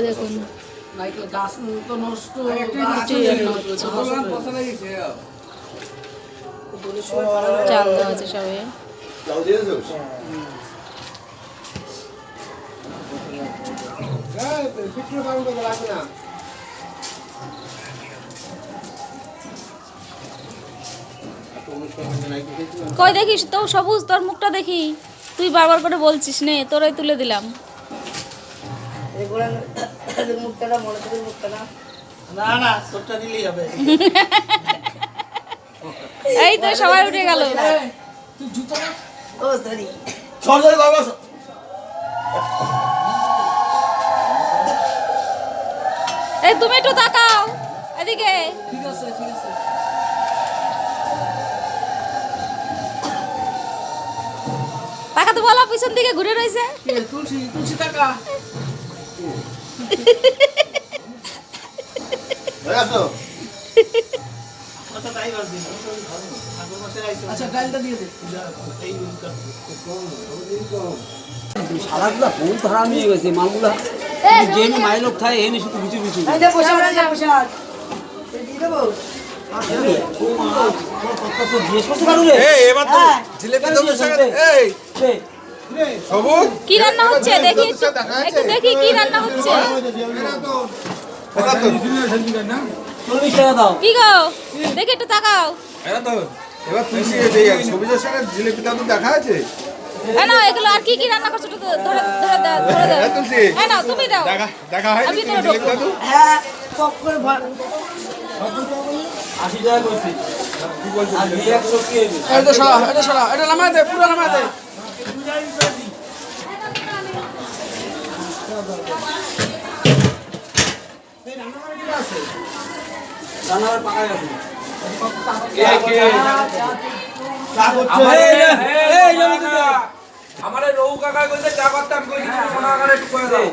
দেখুন নাইকেল গাছ তো নষ্ট চাল দেওয়া আছে সবে কই দেখিস তো সবুজ তোর মুখটা দেখি তুই বারবার করে বলছিস নে তোরাই তুলে দিলাম না না তোরটা দিলেই হবে এই তো সবাই উঠে গেল তুই জুতো ও সরি সরকারি বাবা এই তুমি একটু তাকাও এদিকে ঠিক আছে তাকাতে বলো পিছন দিকে ঘুরে রয়েছে তুলসী টাকা আচ্ছা ডালটা দিয়ে দে সারাগুলা ফোন ধরা নিয়ে গেছে মালগুলা যে মাইলক থাকে এনে শুধু বিচু বিচু কি রান্না হচ্ছে দেখি একটু দেখি কি রান্না হচ্ছে 40 টাকা দাও কি গো দেখি একটু তাকাও এবার তুই সবুজের সঙ্গে জিলিপিটা তো দেখা আছে না এগুলো আর কি কি রান্না করছো একটু ধরে ধরে দাও ধরে দাও হ্যাঁ না তুমি দাও দেখা হয় আমি তোরে ঢোকবো হ্যাঁ পকর 80 টাকা করছি কি বলছিস আর 100 কি হবে এটা নামায় দে পুরো নামায় দে রান্নার পাকা গেছে আমারে রৌ কাকা কইতে চা করতাম কই দিন 15 টাকা একটু করে দাও